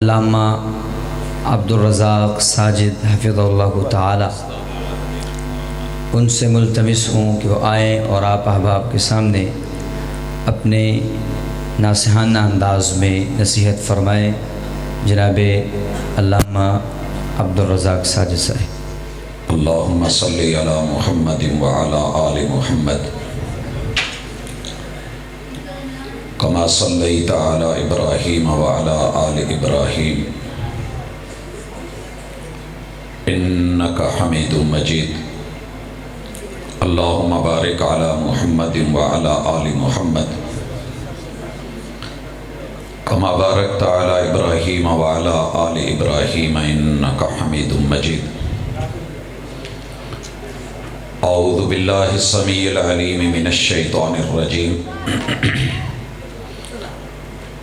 علامہ عبدالرزاق ساجد حفظہ اللہ تعالی، ان سے ملتمس ہوں کہ وہ آئیں اور آپ احباب کے سامنے اپنے ناصحانہ انداز میں نصیحت فرمائیں۔ جناب علامہ عبدالرزاق ساجد صاحب۔ اللہم صلی علی محمد وعلی آل محمد کما صلیت علی ابراہیم وعلی آل ابراہیم انکا حمید مجید۔ اللہم بارک علی محمد وعلی آل محمد کما بارکت علی ابراہیم وعلی آل ابراہیم انکا حمید مجید۔ اعوذ باللہ السمیع العلیم من الشیطان الرجیم۔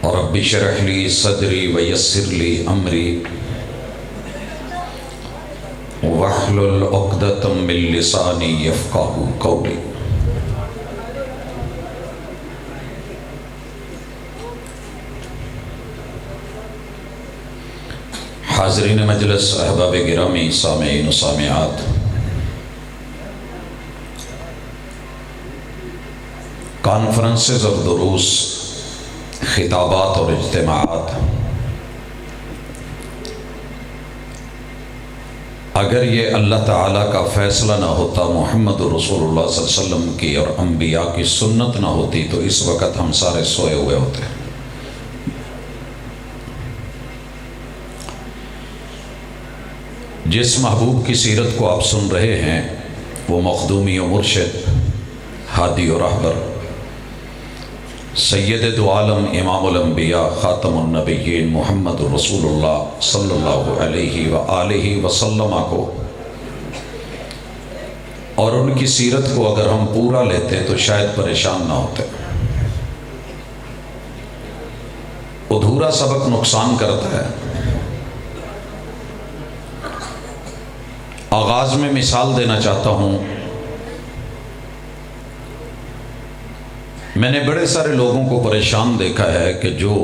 رب اشرح لی صدری ویسر لی امری واحلل عقدۃ من لسانی یفقہوا قولی۔ حاضرین مجلس، احباب گرامی، سامعین و سامعات، کانفرنسز اور دروس، خطابات اور اجتماعات، اگر یہ اللہ تعالیٰ کا فیصلہ نہ ہوتا، محمد رسول اللہ صلی اللہ علیہ وسلم کی اور انبیاء کی سنت نہ ہوتی، تو اس وقت ہم سارے سوئے ہوئے ہوتے۔ جس محبوب کی سیرت کو آپ سن رہے ہیں وہ مخدومی و مرشد، ہادی و رہبر، سید دو عالم، امام الانبیاء، خاتم النبیین، محمد رسول اللہ صلی اللہ علیہ وآلہ وسلم کو اور ان کی سیرت کو اگر ہم پورا لیتے تو شاید پریشان نہ ہوتے۔ ادھورا سبق نقصان کرتا ہے۔ آغاز میں مثال دینا چاہتا ہوں، میں نے بڑے سارے لوگوں کو پریشان دیکھا ہے کہ جو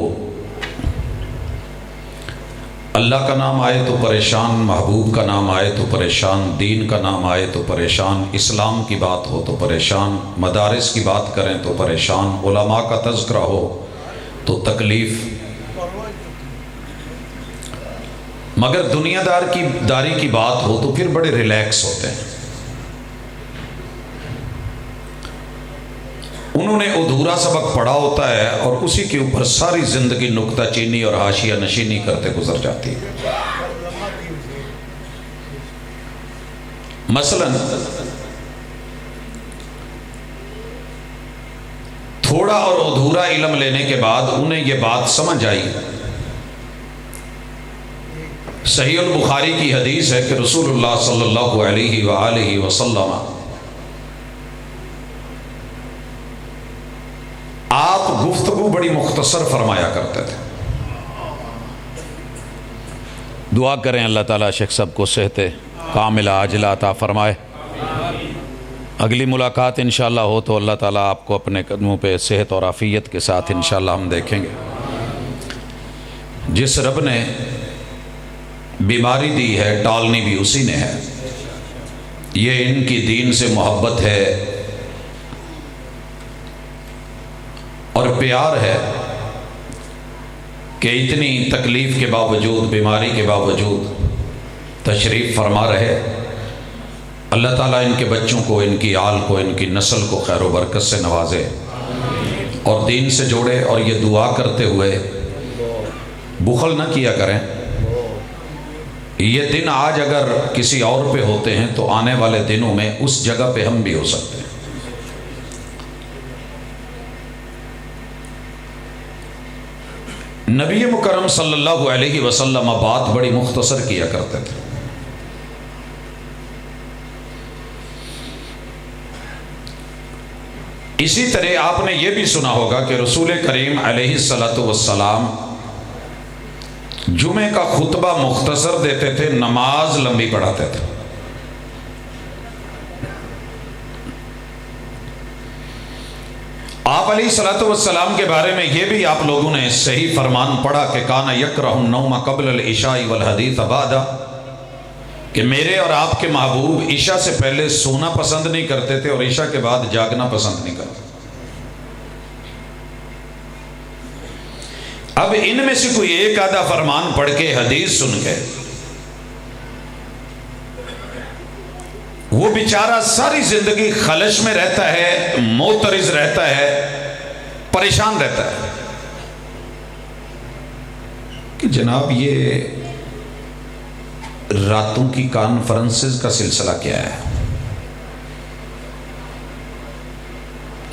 اللہ کا نام آئے تو پریشان، محبوب کا نام آئے تو پریشان، دین کا نام آئے تو پریشان، اسلام کی بات ہو تو پریشان، مدارس کی بات کریں تو پریشان، علماء کا تذکرہ ہو تو تکلیف، مگر دنیا داری کی بات ہو تو پھر بڑے ریلیکس ہوتے ہیں۔ انہوں نے ادھورا سبق پڑھا ہوتا ہے اور اسی کے اوپر ساری زندگی نکتہ چینی اور حاشیہ نشینی کرتے گزر جاتی ہے۔ مثلا تھوڑا اور ادھورا علم لینے کے بعد انہیں یہ بات سمجھ آئی، صحیح البخاری کی حدیث ہے کہ رسول اللہ صلی اللہ علیہ وآلہ وسلم آپ گفتگو بڑی مختصر فرمایا کرتے تھے۔ دعا کریں اللہ تعالیٰ شیخ صاحب کو صحت کاملہ عاجلہ عطا فرمائے۔ اگلی ملاقات انشاءاللہ ہو تو اللہ تعالیٰ آپ کو اپنے قدموں پہ صحت اور عافیت کے ساتھ انشاءاللہ ہم دیکھیں گے۔ جس رب نے بیماری دی ہے ٹالنی بھی اسی نے ہے۔ یہ ان کی دین سے محبت ہے اور پیار ہے کہ اتنی تکلیف کے باوجود، بیماری کے باوجود تشریف فرما رہے۔ اللہ تعالیٰ ان کے بچوں کو، ان کی آل کو، ان کی نسل کو خیر و برکت سے نوازے اور دین سے جوڑے۔ اور یہ دعا کرتے ہوئے بخل نہ کیا کریں۔ یہ دن آج اگر کسی اور پہ ہوتے ہیں تو آنے والے دنوں میں اس جگہ پہ ہم بھی ہو سکتے ہیں۔ نبی مکرم صلی اللہ علیہ وسلم بات بڑی مختصر کیا کرتے تھے۔ اسی طرح آپ نے یہ بھی سنا ہوگا کہ رسول کریم علیہ السلام جمعے کا خطبہ مختصر دیتے تھے، نماز لمبی پڑھاتے تھے۔ آپ علیہ الصلوۃ والسلام کے بارے میں یہ بھی آپ لوگوں نے صحیح فرمان پڑھا کہ کان یکرہ النوم قبل العشاء والحدیث بعد، کہ میرے اور آپ کے محبوب عشاء سے پہلے سونا پسند نہیں کرتے تھے اور عشاء کے بعد جاگنا پسند نہیں کرتے۔ اب ان میں سے کوئی ایک آدھا فرمان پڑھ کے حدیث سن کے وہ بیچارہ ساری زندگی خلش میں رہتا ہے، معترض رہتا ہے، پریشان رہتا ہے کہ جناب یہ راتوں کی کانفرنسز کا سلسلہ کیا ہے،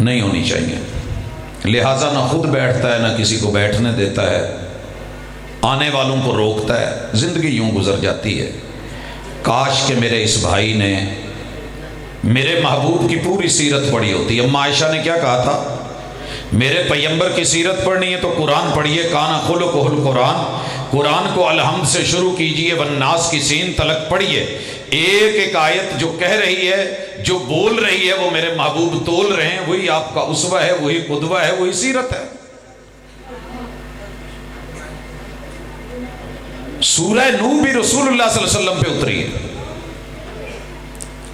نہیں ہونی چاہیے، لہٰذا نہ خود بیٹھتا ہے نہ کسی کو بیٹھنے دیتا ہے، آنے والوں کو روکتا ہے، زندگی یوں گزر جاتی ہے۔ کاش کہ میرے اس بھائی نے میرے محبوب کی پوری سیرت پڑھی ہوتی۔ اما عائشہ نے کیا کہا تھا؟ میرے پیغمبر کی سیرت پڑھنی ہے تو قرآن پڑھیے، کانا خلقہ القرآن، قرآن کو الحمد سے شروع کیجئے، والناس کی سین تلک پڑھیے، ایک ایک آیت جو کہہ رہی ہے، جو بول رہی ہے، وہ میرے محبوب تول رہے ہیں، وہی آپ کا اسوہ ہے، وہی قدوہ ہے، وہی سیرت ہے۔ سورہ نور بھی رسول اللہ صلی اللہ علیہ وسلم پہ اتری ہے،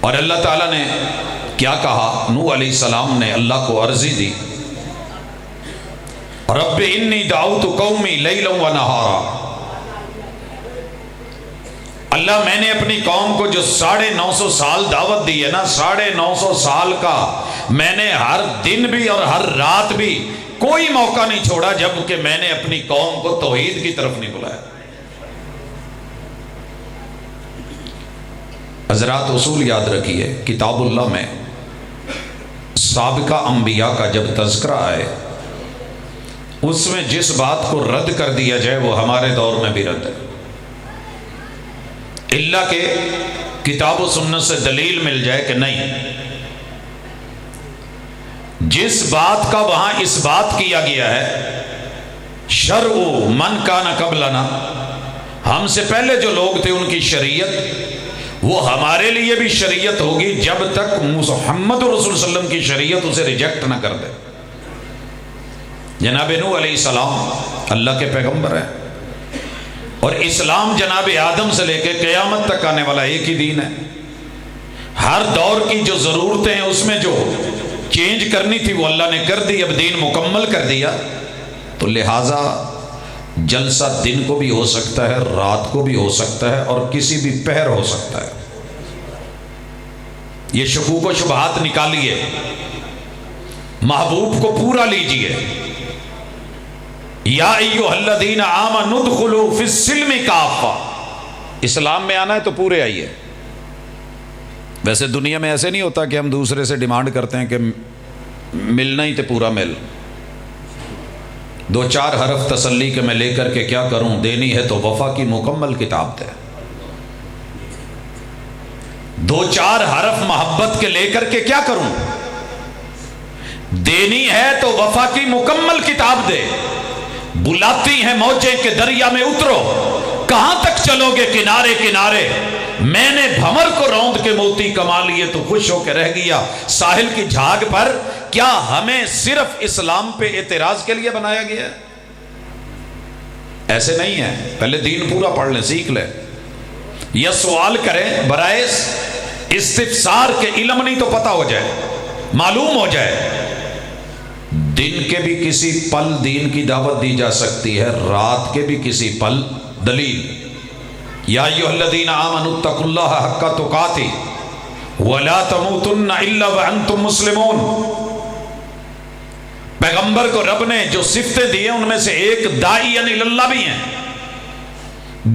اور اللہ تعالیٰ نے کیا کہا؟ نوح علیہ السلام نے اللہ کو عرضی دی، رب انی دعوت قومی لیلا و نہارا، اللہ میں نے اپنی قوم کو جو 950 سال دعوت دی ہے نا، 950 سال کا میں نے ہر دن بھی اور ہر رات بھی کوئی موقع نہیں چھوڑا جب کہ میں نے اپنی قوم کو توحید کی طرف نہیں بلایا۔ حضرات اصول یاد رکھیے، کتاب اللہ میں سابقہ انبیاء کا جب تذکرہ آئے اس میں جس بات کو رد کر دیا جائے وہ ہمارے دور میں بھی رد ہے، اللہ کہ کتاب و سنت سے دلیل مل جائے کہ نہیں، جس بات کا وہاں اس بات کیا گیا ہے، شرع من کان قبلنا، ہم سے پہلے جو لوگ تھے ان کی شریعت وہ ہمارے لیے بھی شریعت ہوگی جب تک محمد رسول صلی اللہ علیہ وسلم کی شریعت اسے ریجیکٹ نہ کر دے۔ جناب نوح علیہ السلام اللہ کے پیغمبر ہیں، اور اسلام جناب آدم سے لے کے قیامت تک آنے والا ایک ہی دین ہے۔ ہر دور کی جو ضرورتیں ہیں اس میں جو چینج کرنی تھی وہ اللہ نے کر دی، اب دین مکمل کر دیا، تو لہٰذا جلسہ دن کو بھی ہو سکتا ہے، رات کو بھی ہو سکتا ہے، اور کسی بھی پہر ہو سکتا ہے۔ یہ شکوک و شبہات نکالیے، محبوب کو پورا لیجئے۔ یا ایھا الذین آمنوا ادخلوا فی السلم کافہ، اسلام میں آنا ہے تو پورے آئیے۔ ویسے دنیا میں ایسے نہیں ہوتا کہ ہم دوسرے سے ڈیمانڈ کرتے ہیں کہ ملنا ہی تو پورا مل، 2-4 حرف تسلی کے میں لے کر کے کیا کروں، دینی ہے تو وفا کی مکمل کتاب دے، 2-4 حرف محبت کے لے کر کے کیا کروں، دینی ہے تو وفا کی مکمل کتاب دے۔ بلاتی ہیں موجیں کہ دریا میں اترو، کہاں تک چلو گے کنارے کنارے، میں نے بھمر کو روند کے موتی کما لیے تو خوش ہو کے رہ گیا ساحل کی جھاگ پر۔ کیا ہمیں صرف اسلام پہ اعتراض کے لیے بنایا گیا ہے؟ ایسے نہیں ہے، پہلے دین پورا پڑھ لیں، سیکھ لیں، یا سوال کریں برائے استفسار کے، علم نہیں تو پتہ ہو جائے، معلوم ہو جائے۔ دن کے بھی کسی پل دین کی دعوت دی جا سکتی ہے، رات کے بھی کسی پل دلیل۔ یا ایھا الذین آمنوا اتقوا اللہ حق تقاتہ ولا تموتن الا وانتم مسلمون۔ پیغمبر کو رب نے جو صفتیں دی ہیں ان میں سے ایک داعی اللہ بھی ہیں،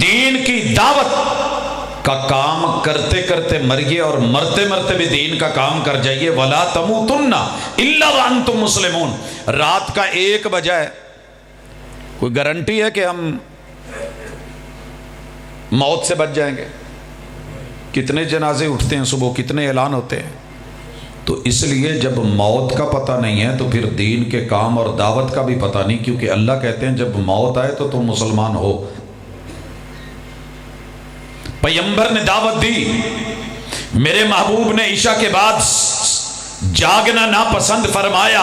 دین کی دعوت کا کام کرتے کرتے مریے اور مرتے مرتے بھی دین کا کام کر جائیے۔ ولا تموتن الا وانتم مسلمون۔ رات کا 1 بجا ہے، کوئی گارنٹی ہے کہ ہم موت سے بچ جائیں گے؟ کتنے جنازے اٹھتے ہیں صبح، کتنے اعلان ہوتے ہیں۔ تو اس لیے جب موت کا پتہ نہیں ہے تو پھر دین کے کام اور دعوت کا بھی پتہ نہیں، کیونکہ اللہ کہتے ہیں جب موت آئے تو تم مسلمان ہو۔ پیغمبر نے دعوت دی، میرے محبوب نے عشاء کے بعد جاگنا ناپسند فرمایا،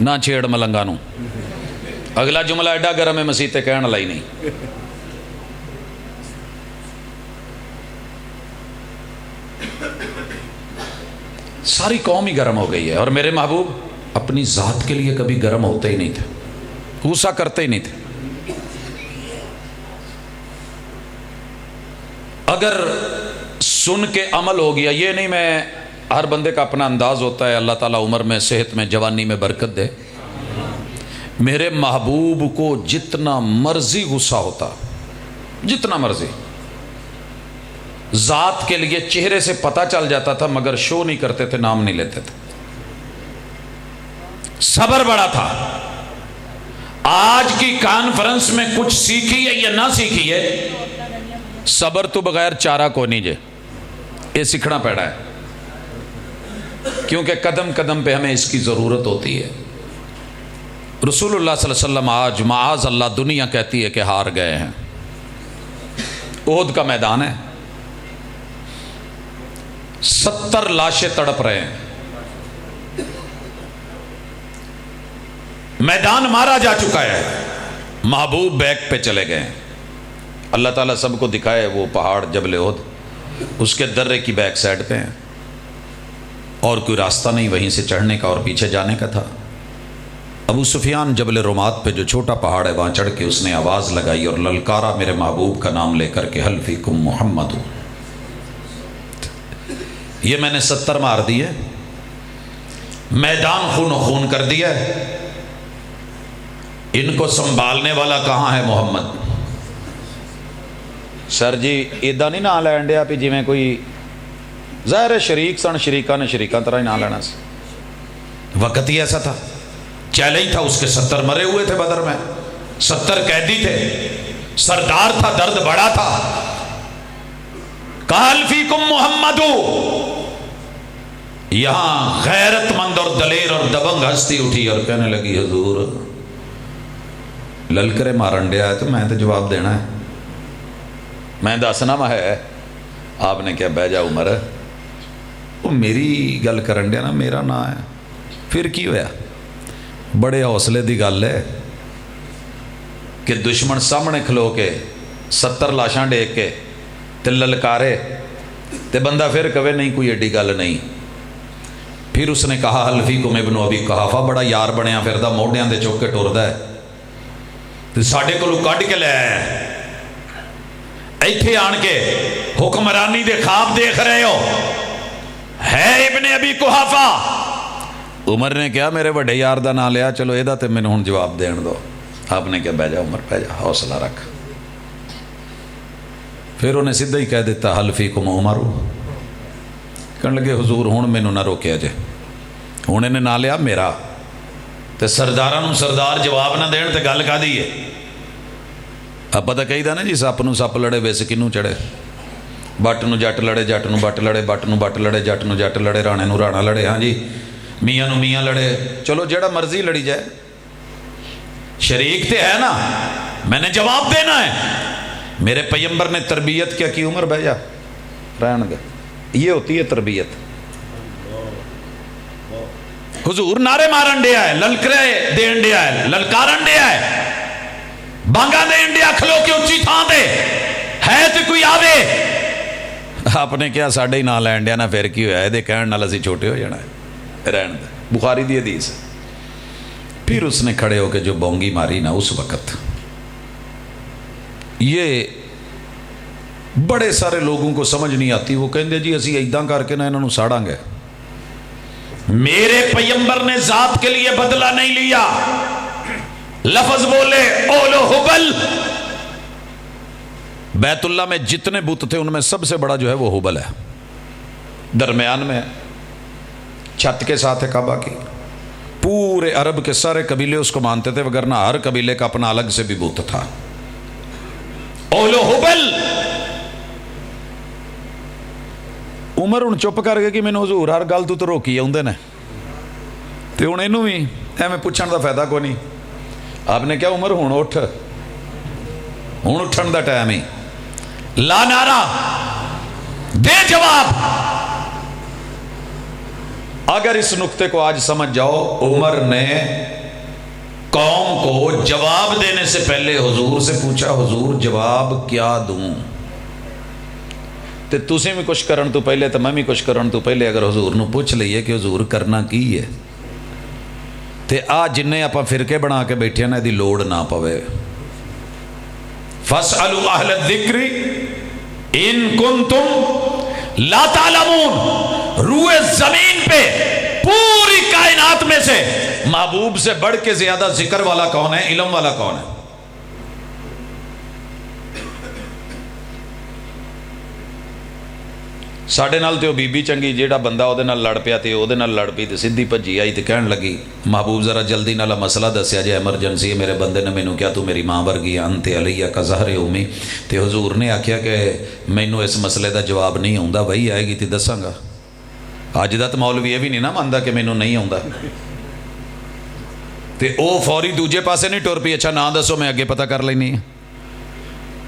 نہ چھیڑ ملنگا نو. اگلا جملہ ایڈا گرم ہے مسیح تے کہن والا ہی نہیں. ساری قوم ہی گرم ہو گئی ہے. اور میرے محبوب اپنی ذات کے لیے کبھی گرم ہوتے ہی نہیں تھے, غصہ کرتے ہی نہیں تھے. اگر سن کے عمل ہو گیا, یہ نہیں میں, ہر بندے کا اپنا انداز ہوتا ہے, اللہ تعالیٰ عمر میں, صحت میں, جوانی میں برکت دے. میرے محبوب کو جتنا مرضی غصہ ہوتا, جتنا مرضی, ذات کے لیے چہرے سے پتہ چل جاتا تھا, مگر شو نہیں کرتے تھے, نام نہیں لیتے تھے. صبر بڑا تھا. آج کی کانفرنس میں کچھ سیکھی ہے یا نہ سیکھی ہے, صبر تو بغیر چارہ کو نہیں جے, یہ سیکھنا پڑا ہے, کیونکہ قدم قدم پہ ہمیں اس کی ضرورت ہوتی ہے. رسول اللہ صلی اللہ علیہ وسلم آج معاذ اللہ دنیا کہتی ہے کہ ہار گئے ہیں. احد کا میدان ہے, 70 لاشیں تڑپ رہے ہیں, میدان مارا جا چکا ہے, محبوب بیک پہ چلے گئے ہیں. اللہ تعالیٰ سب کو دکھائے وہ پہاڑ جبل احد, اس کے درے کی بیک سائڈ پہ ہیں, اور کوئی راستہ نہیں وہیں سے چڑھنے کا اور پیچھے جانے کا تھا. ابو سفیان جبل رومات پہ جو چھوٹا پہاڑ ہے وہاں چڑھ کے اس نے آواز لگائی اور للکارا میرے محبوب کا نام لے کر کے حل فیکم محمد. یہ میں نے 70 مار دیے, میدان خون و خون کر دیا ہے, ان کو سنبھالنے والا کہاں ہے محمد. سر جی ایدہ نہیں نہ لین ڈیا پی جی میں کوئی ظاہر شریک سن, شریکہ نے شریکہ طرح ہی نہ لینا سی. وقت ہی ایسا تھا, چیلنج تھا. اس کے 70 مرے ہوئے تھے بدر میں, 70 قیدی تھے, سردار تھا, درد بڑا تھا. قال فیکم محمد. یہاں غیرت مند اور دلیر اور دبنگ ہستی اٹھی اور کہنے لگی حضور للکرے مارن ڈیا ہے تو میں تو جواب دینا ہے, میں دسنا ہے. آپ نے کیا, بہ جا عمر, وہ میری گل کرن ڈیا نا, میرا نا ہے. پھر کی ہویا, بڑے حوصلے دی گل ہے کہ دشمن سامنے کھلو کے 70 لاشاں ڈیک کے تے للکارے تے بندہ پھر کہے نہیں کوئی ایڈی گل نہیں. پھر اس نے کہا حل فیکم ابن ابی قحافہ, بڑا یار بنیا پھردا, موڈیاں دے چک کے ٹردا ہے, تے ساڈے کولوں کڈ کے لے آیا ایتھے آن کے حکمرانی دے خواب دیکھ رہے ہو, ہے ابن ابی قحافہ. عمر نے کیا میرے بڑے یار دا نام لیا, چلو یہ تے میں ہوں جواب دین دو. آپ نے کیا, بہ جا عمر, بہ جا, حوصلہ رکھ. پھر انہیں سیدھا ہی کہہ دیتا حل فیکم عمر. کہنے لگے حضور ہوں مینوں نہ روکیا جے, ہوں انہیں نہ لیا میرا, تے سرداراں سردار جواب نہ دین تے گل کا دی ہے. اب پتہ کہی دا نا جی, سپ نو سپ لڑے ویس کنوں چڑھے, بٹ نو جٹ لڑے, جٹ نو بٹ لڑے, بٹ نو بٹ لڑے, جٹ نو جٹ لڑے, رانے نو رانا لڑے. ہاں جی, میاں نو میاں لڑے, چلو جیڑا مرضی لڑی جائے, شریک تے ہے نا, میں نے جواب دینا ہے. میرے پیغمبر نے تربیت کیا کی, عمر بہ جا رہن دے, یہ ہوتی ہے تربیت. حضور نعرے مارن دیا ہے, للکرے دین دیا ہے, للکارن دیا ہے, بانگا دین دیا, کھلو کے اونچی تھان دے, ہے تو کوئی آوے. آپ نے کیا ساڑھے ہی نہ لین دیا نا, پھر کی ہویا ہے, دے کہن نال اسی چھوٹے ہو جانا ہے, رہن دے. بخاری دی حدیث. پھر اس نے کھڑے ہو کے جو بونگی ماری نا, اس وقت یہ بڑے سارے لوگوں کو سمجھ نہیں آتی. وہ کہیں دے جی اسی ایداں کر کے نا انہوں نے ساڑاں گے. میرے پیغمبر نے ذات کے لیے بدلہ نہیں لیا, لفظ بولے اولو حبل. بیت اللہ میں جتنے بت تھے ان میں سب سے بڑا جو ہے وہ حبل ہے, درمیان میں چھت کے ساتھ ہے کعبہ کی. پورے عرب کے سارے قبیلے اس کو مانتے تھے, وگرنہ ہر قبیلے کا اپنا الگ سے بھی بت تھا. اولو حبل. عمر ہوں چپ کر گئے کہ میں نے حضور ہر گل تو روکی آدھے نے, تو ہوں یہ بھی ایویں پوچھنے کا فائدہ کوئی نہیں. آپ نے کیا عمر ہوں اٹھ, ہوں اٹھن کا ٹائم ہی, لا نعرہ دے جواب. اگر اس نقطے کو آج سمجھ جاؤ، عمر نے قوم کو جواب دینے سے پہلے حضور سے پوچھا، حضور جواب کیا دوں؟ تے تسی بھی کچھ کرن تو پہلے تے میں بھی کچھ کرن تو پہلے اگر حضور نو پوچھ لئیے کہ حضور کرنا کی ہے، تے جنہیں اپا فرقے بنا کے بیٹھے نا دی لوڑ نہ پوے۔ فَاسْأَلُوا أَهْلَ الذِّكْرِ إِن كُنتُمْ لَا تَعْلَمُونَ۔ روئے زمین پہ پوری کائنات میں سے محبوب سے بڑھ کے زیادہ ذکر والا کون ہے، علم والا کون ہے؟ ساڑھے نال تے وہ بی بی چنگی، جیڑا بندہ او دے نال لڑ پیا تے او دے نال لڑ پی تے سدھی بھجی آئی تے کہن لگی محبوب ذرا جلدی نال مسئلہ دسیا جے، ایمرجنسی ہے، میرے بندے نے مینوں کیا تو میری ماں ورگی ہے، انت علیہ کا ظہر امی۔ تے حضور نے آکھیا کہ مینوں اس مسئلے دا جواب نہیں ہوندا، وہی آئے گی تے دساں گا۔ اج دا تے مولوی یہ بھی نہیں نا ماندا کہ مینوں نہیں ہوندا، تے او فوری دوجے پاسے نہیں ٹر پی، اچھا نہ دسو میں اگے پتہ کر لینی ہے۔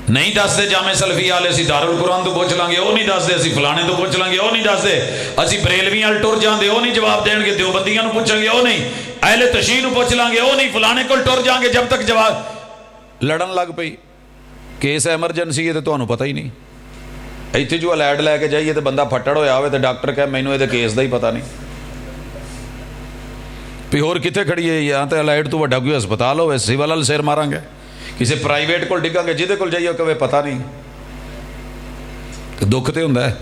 نہیں دس دے جامع سلفی والے اسی دارالقرآن تو پوچھ لیں گے، وہ نہیں دس دے، اسی فلانے تو پوچھ لیں گے، وہ نہیں دس دے، اسی بریلوی وال ٹر جاندے، وہ نہیں جواب دین گے، دیوبندیاں نو پوچھیں گے، وہ نہیں، اہل تشیع نو پوچھ لیں گے، وہ نہیں، فلانے کو ٹر جان گے، جب تک جواب لڑن لگ پئی۔ کیس ایمرجنسی ہے تو تانوں پتہ ہی نہیں، ایتھے جو الائڈ لے کے جائیے تو بندہ پھٹڑ ہویا ہوئے تو ڈاکٹر کہے مینوں یہ کیس دا ہی پتہ نہیں، پھر ہور کتے کھڑی ہے، یہاں تے الائڈ تو وڈا کوئی ہسپتال ہوئے، سیول وال سیر ماراں گے، کسی پرائیویٹ کو ڈگاں گے، جہدے کول جائیے کہ پتہ نہیں، دکھ تے ہوندا ہے۔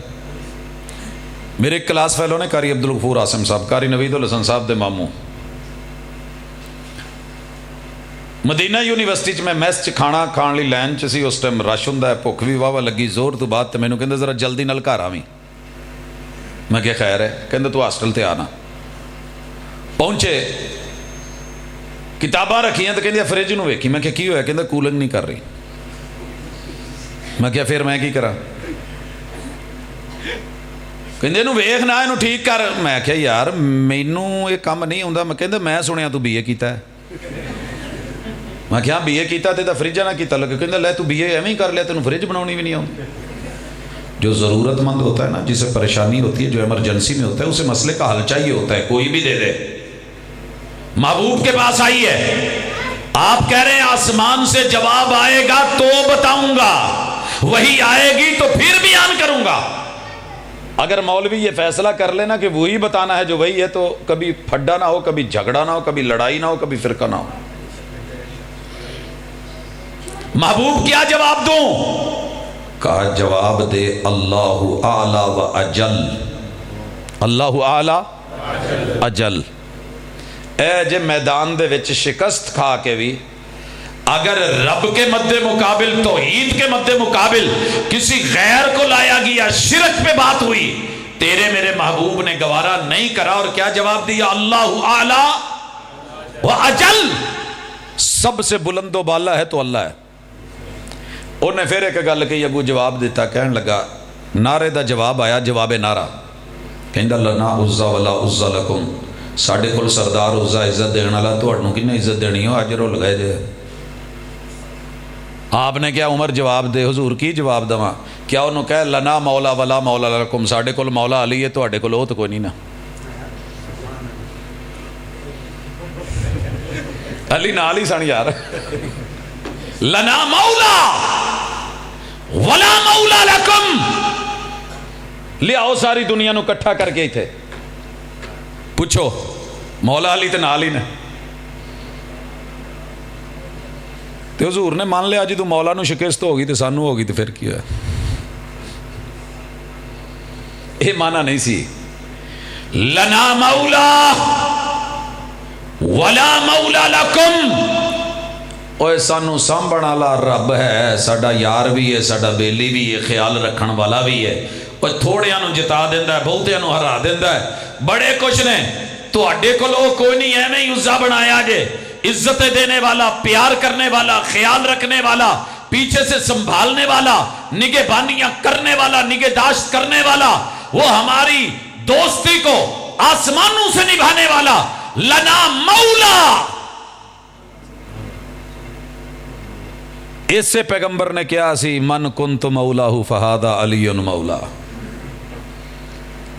میرے ایک کلاس فیلو نے قاری عبدالغفور عاصم صاحب، قاری نوید الحسن صاحب دے ماموں، مدینہ یونیورسٹی چ میں میس چ کھانا کھان لی لائن چ سی، اس ٹائم رش ہوندا ہے، بھوک بھی واہ لگی، زور تو بعد تے مینوں کہندا ذرا جلدی نال گھر آویں۔ میں کہ خیر ہے، کہندا تو ہاسٹل تے آنا۔ پہنچے، کتاباں رکھیاں تو کہندی فریج نو ویکھی، میں کہ کی ہویا؟ کہندا کولنگ نہیں کر رہی۔ میں کہ پھر میں کی کراں؟ کہندے نو ویکھ نہ اینو ٹھیک کر۔ میں کہ یار مینوں یہ کم نہیں ہوندا۔ میں کہندا میں سنیا تو بی اے کیتا ہے۔ میں کہ ہاں بی اے کیتا تے فریجا نہ کیتا لگے۔ کہندا لے تو بی اے ایویں ہی کر لیا، تینوں فریج بناونی بھی نہیں آتی۔ جو ضرورت مند ہوتا ہے نا، جسے پریشانی ہوتی ہے، جو ایمرجنسی میں ہوتا ہے، اسے مسئلے کا حل چاہیے ہوتا ہے، کوئی بھی دے دے۔ محبوب کے پاس آئی ہے، آپ کہہ رہے ہیں آسمان سے جواب آئے گا تو بتاؤں گا، وہی آئے گی تو پھر بیان کروں گا۔ اگر مولوی یہ فیصلہ کر لینا کہ وہی بتانا ہے جو وہی ہے، تو کبھی پھڈا نہ ہو، کبھی جھگڑا نہ ہو، کبھی لڑائی نہ ہو، کبھی فرقہ نہ ہو۔ محبوب کیا جواب دوں؟ کہا جواب دے اللہ اعلی و اجل، اللہ اعلی اجل۔ اے جے میدان دے وچ شکست کھا کے بھی اگر رب کے مد مقابل، توحید کے مد مقابل کسی غیر کو لایا گیا، شرک پہ بات ہوئی، تیرے میرے محبوب نے گوارا نہیں کرا، اور کیا جواب دیا؟ اللہ اعلی و اجل، سب سے بلند و بالا ہے تو اللہ ہے۔ انہیں پھر ایک گل کہی، اگو جواب دیتا، کہنے لگا نعرے دا جواب آیا، جواب نعرہ، کہندا لنا عزا ولا عزا لکم، ساڑھے کل سردار عزا عزت دینا والا، تو اڑنوں کنے عزت دینی ہو، آج رو لگائے دے۔ آپ نے کیا عمر جواب دے؟ حضور کی جواب دوا؟ کیا انہوں کہے لنا مولا ولا مولا لکم، ساڑھے کل مولا علی ہے تو اڑے کل ہو تو کوئی نہیں نا، علی نال ہی سن یار، لنا مولا ولا مولا لکم، لیاؤ ساری دنیا نو کٹھا کر کے تھے پوچھو مولا علی تے نال ہی نے۔ تے حضور نے مان لیا جی تو مولا نو شکست ہوگی تے سانو ہوگی تے پھر کیا ہے؟ یہ مانا نہیں سی، لنا مولا ولا مولا لکم، اوے سانو سامبھن والا رب ہے، ساڈا یار بھی ہے، ساڈا بیلی بھی ہے، خیال رکھن والا بھی ہے، اوے تھوڑیاں نو جتا دیندا ہے، بہتیاں نو ہرا دیندا ہے، بڑے کچھ نے، تو اڈے کو لوگ کوئی نہیں ایویں ہی عزا بنایا جے، عزت دینے والا، پیار کرنے والا، خیال رکھنے والا، پیچھے سے سنبھالنے والا، نگہبانیاں کرنے والا، نگہداشت کرنے والا، وہ ہماری دوستی کو آسمانوں سے نبھانے والا، لنا مولا۔ اس سے پیغمبر نے کیا سی؟ من کنت مولاہ فہذا علی مولا،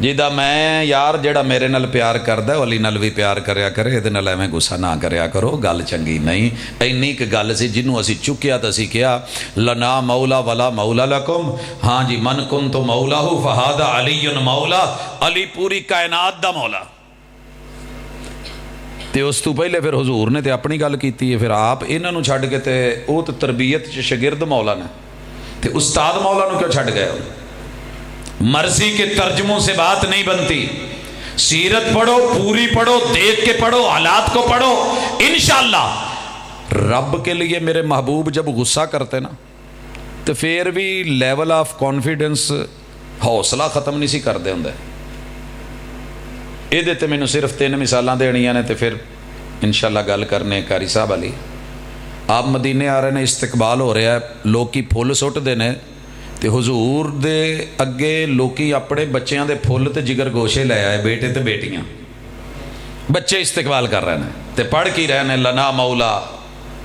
جہاں میں یار جڑا میرے نال پیار کردا ہے علی نال بھی پیار کریا کرے، یہ نال ایویں غصہ نہ کریا کرو، گل چنگی نہیں۔ اینی کہ گل سی جنوں اسی چکیا تو اسی کیا لنا مولا ولا مولا لکم، ہاں جی من کنت مولا فہذا علی مولا، علی پوری کائنات دا مولا۔ تے اس تو پہلے پھر حضور نے تے اپنی گل کیتی ہے، پھر آپ انہاں نوں چھڈ کے تے او تے تربیت چ شاگرد مولا نے، تے استاد مولا نوں کیوں چھڈ گئے؟ مرضی کے ترجموں سے بات نہیں بنتی، سیرت پڑھو، پوری پڑھو، دیکھ کے پڑھو، حالات کو پڑھو، انشاءاللہ رب کے لیے میرے محبوب جب غصہ کرتے نا تو پھر بھی لیول آف کانفیڈنس حوصلہ ختم نہیں سی کرتے ہوں۔ یہ دیتے میں صرف 3 مثالاں دینیاں نے، تو پھر انشاءاللہ گل کرنے کاری صاحب علی۔ آپ مدینے آ رہے ہیں، استقبال ہو رہا ہے، لوکی پھول سٹ دینے، تے حضور دے اگے لوکی اپنے بچیاں دے پھول تے جگر گوشے لے آئے، بیٹے تے بیٹیاں، بچے استقبال کر رہے ہیں تے پڑھ کی رہے ہیں لنا مولا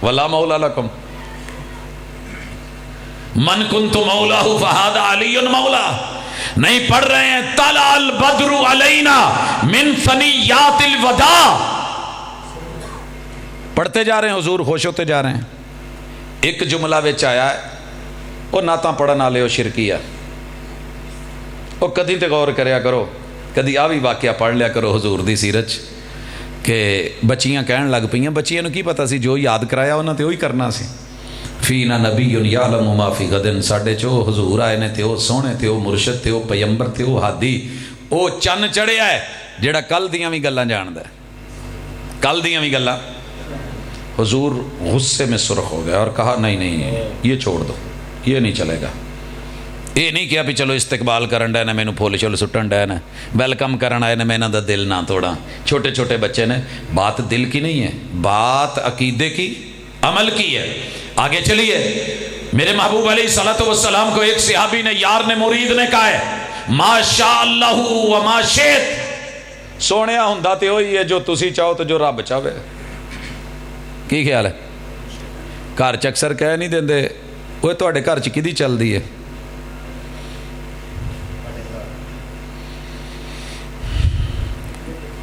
ولا مولا لکم، من کنت مولا فہذا علی مولا، نہیں پڑھ رہے ہیں طلع البدر علینا من ثنیات الوداع، پڑھتے جا رہے ہیں، حضور خوش ہوتے جا رہے ہیں۔ ایک جملہ وچ آیا ہے، وہ نعتاں پڑھن والے وہ شرکی ہے، وہ کدی تے غور کریا کرو، کدی آ بھی واقعہ پڑھ لیا کرو حضور دی سیرت کہ بچیاں کہن لگ پئیاں، بچیاں نو کی پتہ سی جو یاد کرایا انہاں تے وہی کرنا سی۔ فینا نبی یعلم ما فی غد، ساڈے چو حضور آئے نے تے وہ سونے تے وہ مرشد تے وہ پیغمبر تے وہ ہادی، وہ چن چڑھیا ہے جڑا کل دیاں بھی گلاں جاندا ہے، کل دیاں بھی گلاں۔ حضور غصے میں سرخ ہو گیا اور کہا نہیں نہیں یہ چھوڑ دو، یہ نہیں چلے گا۔ یہ نہیں کیا بھی چلو استقبال کرن ڈے نے مینوں پھول چھول سٹن ڈے نے، ویلکم کرن آئے نے، میں انہاں دا دل نہ توڑا، چھوٹے چھوٹے بچے نے۔ بات دل کی نہیں ہے، بات عقیدے کی، عمل کی ہے۔ آگے چلیے، میرے محبوب علیہ الصلوۃ والسلام کو ایک صحابی نے، یار نے، مرید نے کہا ہے ما شاء اللہ و ما شئت، سونیا ہوندا تے ہوئی ہے جو تسی چاہو تو جو رب چاہے۔ کی خیال ہے؟ گھر چ اکثر کہہ نہیں دیندے وہ تواڈے گھر چ کدی چلدی ہے؟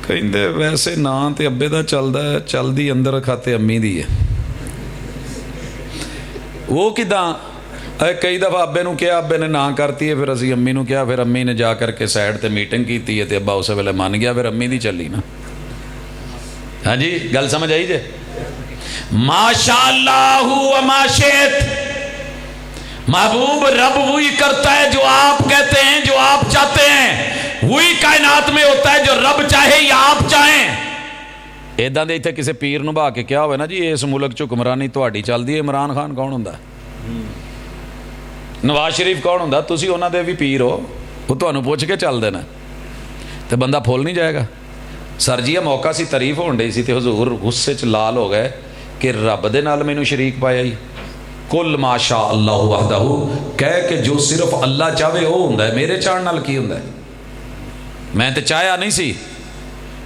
کہندے ویسے نا تے ابے دا چلدا ہے، چلدی اندر کھاتے امی دی ہے۔ وہ کداں؟ کئی دفعہ ابے نو کیا، ابے نے نہ کرتی ہے، پھر اسی امی نو کیا، پھر امی نے جا کر کے سائڈ تے میٹنگ کیتی ہے تے ابا اس ویلے مان گیا، پھر امی دی چلی نا۔ ہاں جی گل سمجھ آئی جے؟ ما شاء اللہ و ما شئت، محبوب رب وہی کرتا ہے جو آپ کہتے ہیں، جو آپ چاہتے ہیں، وہی کائنات میں ہوتا ہے جو رب چاہے یا آپ چاہیں۔ ایداں دے اتنے کسی پیر نو بھا کے کیا ہوئے نا جی اس ملک چ حکمرانی تہاڈی چلدی ہے، عمران خان کون ہوندا ہے؟ نواز شریف کون ہوندا؟ تسی انہاں دے بھی پیر ہو، وہ تانوں پوچھ کے چل دینا تے بندہ پھول نہیں جائے گا۔ سر جی موقع سی، تعریف ہون ڈئی سی تے حضور غصے چ لال ہو گئے کہ رب دے نال مینوں شریک پایا ہی۔ کل ما شاء اللہ وحدہ، کہہ کہ جو صرف اللہ چاہے وہ ہوندا ہے، میرے چاہن نال کی ہوندا ہے؟ میں تے چاہیا نہیں سی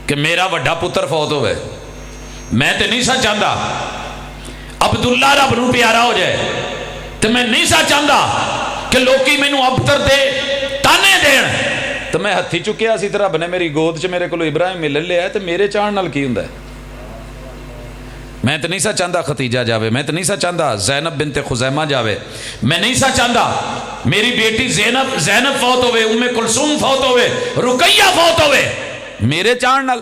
کہ میرا وڈا پتر فوت ہوئے، میں تے نہیں سا چاہتا عبداللہ رب نو پیارا ہو جائے، تے میں نہیں سا چاہتا کہ لوکی مینوں ابتر دے تانے دین، تو میں ہتھی چکیا سی تے رب نے میری گود چ میرے کولو ابراہیم مل لیا ہے، تے میرے چاہن نال کی ہوندا ہے؟ میں تو نہیں سا چاہتا ختیجہ جاوے، میں تو نہیں سا چاہتا زینب بنت خزیمہ جاوے، میں نہیں سا چاہتا میری بیٹی زینب فوت ہوئے، ام کلثوم فوت ہوئے، رقیہ فوت ہوئے، میرے چاہن نال۔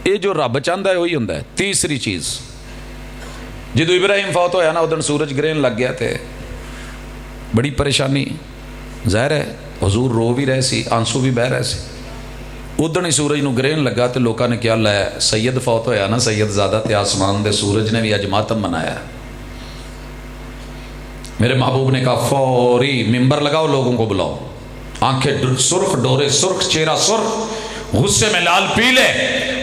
یہ جو رب چاہتا ہے وہی ہوندا ہے۔ تیسری چیز، جدو ابراہیم فوت ہویا نا ادن سورج گرہن لگ گیا تھے، بڑی پریشانی، ظاہر ہے حضور رو بھی رہے سی، آنسو بھی بہ رہے سی۔ ادن ہی سورج نو گرہن لگا تو لوکاں نے کیا لایا، سید فوت ہویا نا، سید زادہ تے آسمان دے، سورج نے بھی اج ماتم منایا۔ میرے محبوب نے کہا فوری ممبر لگاؤ، لوگوں کو بلاؤ، آنکھیں سرخ، ڈورے سرخ، چہرہ سرخ، غصے میں لال پیلے،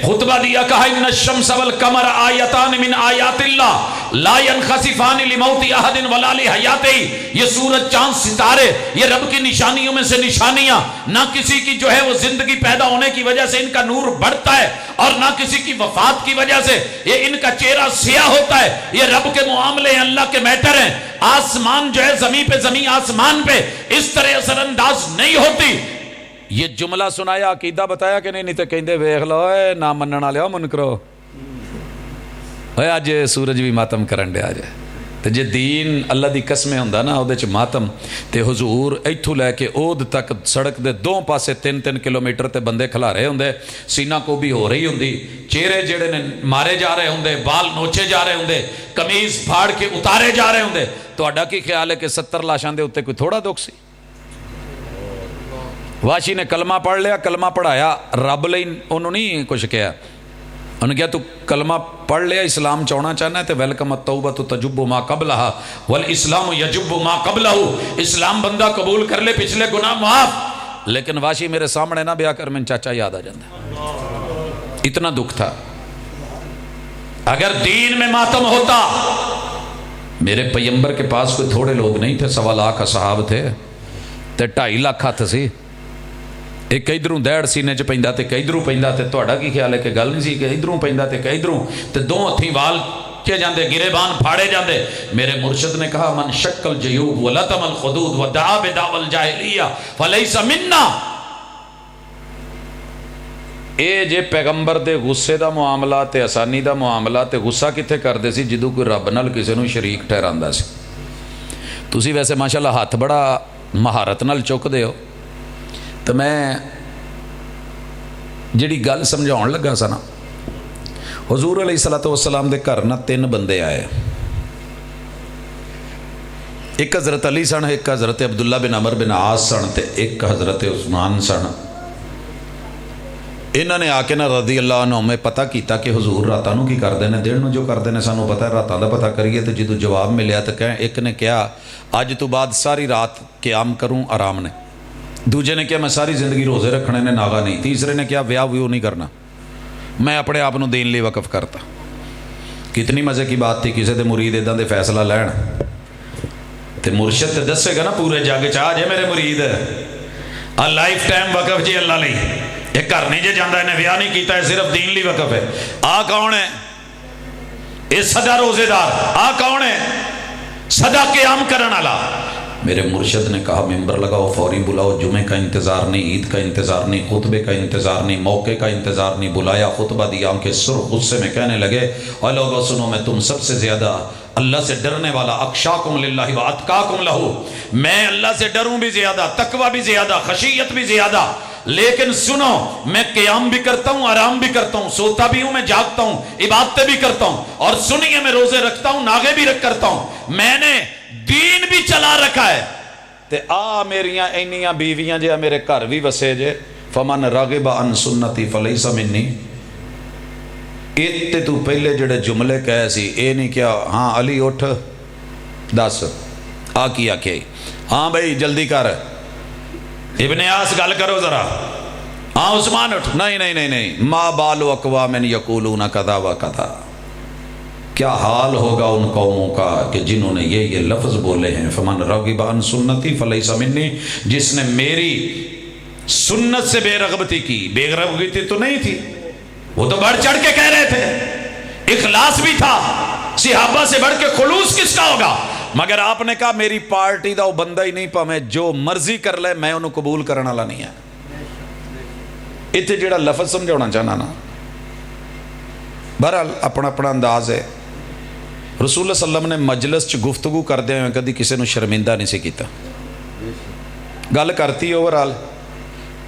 خطبہ دیا، کہا ان الشمس والقمر آیتان من آیات اللہ لا ينخسفان لموت احد ولا لحیاتہ، یہ سورج چاند ستارے یہ رب کی نشانیوں میں سے نشانیاں، نہ کسی کی جو ہے وہ زندگی پیدا ہونے کی وجہ سے ان کا نور بڑھتا ہے اور نہ کسی کی وفات کی وجہ سے یہ ان کا چہرہ سیاہ ہوتا ہے، یہ رب کے معاملے ہیں، اللہ کے میٹر ہیں۔ آسمان جو ہے زمین پہ، زمین آسمان پہ اس طرح اثر انداز نہیں ہوتی۔ یہ جملہ سنایا عقیدہ بتایا کہ نہیں تو کہندے ویخ لو اے نہ منن والے منکرو اج سورج بھی ماتم کرن دیا جائے تو جے دین اللہ دی قسمیں ہوندا نا اودے چ ماتم تے حضور ایتھوں لے کے اود تک سڑک دے دو پاسے 3-3 کلومیٹر تے بندے کھلارے ہوندے سینہ کو بھی ہو رہی ہوندی چہرے جڑے نے مارے جا رہے ہوندے بال نوچے جا رہے ہوندے قمیض پھاڑ کے اتارے جا رہے ہوندے تہاڈا کی خیال ہے کہ 70 لاشاں دے اوتے کوئی تھوڑا دکھ سی واشی نے کلمہ پڑھ لیا کلمہ پڑھایا رب لئی انہوں نہیں کچھ کیا انہوں نے کہا تو کلمہ پڑھ لیا اسلام چاہنا چاہنا ہے تو ویلکم التوبہ تجب ما قبلہا والاسلام یجب ما قبلہ اسلام بندہ قبول کر لے پچھلے گناہ معاف لیکن واشی میرے سامنے نہ بیاہ کر میں چاچا یاد آ جاندہ اتنا دکھ تھا اگر دین میں ماتم ہوتا میرے پیمبر کے پاس کوئی تھوڑے لوگ نہیں تھے 1.25 لاکھ اصحاب تھے تے 2.5 لاکھ ہاتھ سی ایک ادھروں دیڑ سینے چ پیندا تے ادھروں پیندا تے تہاڈا کی خیال ہے کہ گل نہیں سی کہ ادھروں پیندا تے ادھروں تے دو ہتھیں وال کے جاندے گریبان پھاڑے جاندے میرے مرشد نے کہا من شک الجیوب ولطم الخدود ودعا بدعوى الجاہلیہ فلیس منا اے جے پیغمبر دے غصے دا معاملہ تے آسانی دا معاملہ تے غصہ کتے کردے سی جدوں کوئی رب نال کسے نوں شریک ٹھہراندا سی تسی ویسے ماشاءاللہ ہاتھ بڑا مہارت نال چک دے ہو تو میں جڑی گل سمجھاؤن لگا سا نا حضور علیہ السلام دے گھر نا 3 بندے آئے ایک حضرت علی سن ایک حضرت عبداللہ بن عمر بن عاص سن تے ایک حضرت عثمان سن انہوں نے آ کے نا رضی اللہ عنہ میں پتہ کیتا کہ حضور راتاں نوں کی کردے نے دن نوں جو کردے نے سانوں پتہ ہے راتاں دا پتہ کریے تو جدوں جواب ملیا تو کہیں ایک نے کہا اج تو بعد ساری رات قیام کروں آرام نے دوجے نے کہا میں ساری زندگی روزے رکھنے نے ناغا نہیں تیسرے نے کہا ویاہ ویو نہیں کرنا میں اپنے آپ دین لی وقف کرتا کتنی مزے کی بات تھی کسی دے مرید ادھاں دے فیصلہ لین تے مرشد تے دسے گا نا پورے جگ چاہ جے میرے مرید لائف ٹائم وقف جی اللہ لی ایک گھر نہیں جے جاندہ انہیں ویاہ نہیں کیتا ہے صرف دین لی وقف ہے آ کون ہے اے صدا روزے دار آ کون ہے صدا قیام کرن والا میرے مرشد نے کہا ممبر لگاؤ فوری بلاؤ جمعے کا انتظار نہیں عید کا انتظار نہیں خطبے کا انتظار نہیں موقع کا انتظار نہیں بلایا خطبہ دیا ان کے سرخ غصے میں کہنے لگے اور لوگوں سنو میں تم سب سے زیادہ اللہ سے ڈرنے والا اخشاکم للہ و اتقاکم لہو میں اللہ سے ڈروں بھی زیادہ تقوی بھی زیادہ خشیت بھی زیادہ لیکن سنو میں قیام بھی کرتا ہوں آرام بھی کرتا ہوں سوتا بھی ہوں میں جاگتا ہوں عبادتیں بھی کرتا ہوں اور سنیے میں روزے رکھتا ہوں ناغے بھی رکھ کرتا ہوں میں نے دین بھی چلا رکھا ہے تے آ میریاں اینیاں بیویاں جے میرے گھر بھی وسے جے فمن راغب عن سنتی فلیس منی تے تو پہلے جڑے جملے کہے سی اے نہیں کیا ہاں علی اٹھ دس آ کیا کہ ہاں بھائی جلدی کر ابن عاص گل کرو ذرا ہاں عثمان اٹھ نہیں ما بال اقوام یقولون کذا و کذا کیا حال ہوگا ان قوموں کا کہ جنہوں نے یہ لفظ بولے ہیں فمن رغب عن سنتی فلیس منی جس نے میری سنت سے بے رغبتی کی بے رغبتی تو نہیں تھی وہ تو بڑھ چڑھ کے کہہ رہے تھے اخلاص بھی تھا صحابہ سے بڑھ کے خلوص کس کا ہوگا مگر آپ نے کہا میری پارٹی دا وہ بندہ ہی نہیں پاویں جو مرضی کر لے میں انہوں قبول کرنا والا نہیں ہے اتنے جڑا لفظ سمجھانا چاہنا نا بہرحال اپنا اپنا انداز ہے رسول اللہ صلی اللہ علیہ وسلم نے مجلس چ گفتگو کردے ہوئے کدی کسی نے شرمندہ نہیں سی کیتا گل کرتی اوورال